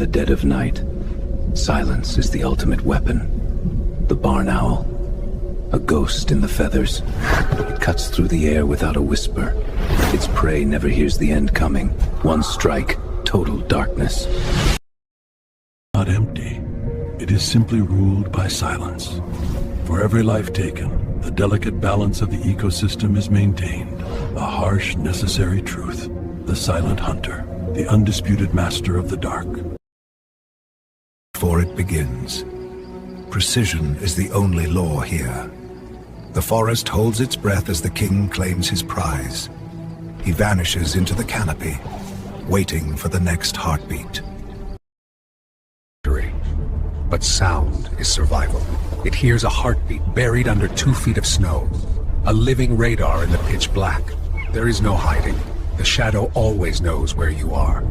the dead of night, silence is the ultimate weapon. The barn owl, a ghost in the feathers. It cuts through the air without a whisper. Its prey never hears the end coming. One strike, total darkness. Not empty. It is simply ruled by silence. For every life taken, the delicate balance of the ecosystem is maintained. A harsh, necessary truth. The silent hunter, the undisputed master of the dark. Before it begins, precision is the only law here. The forest holds its breath as the king claims his prize. He vanishes into the canopy, waiting for the next heartbeat. But sound is survival. It hears a heartbeat buried under 2 feet of snow. A living radar in the pitch black. There is no hiding. The shadow always knows where you are.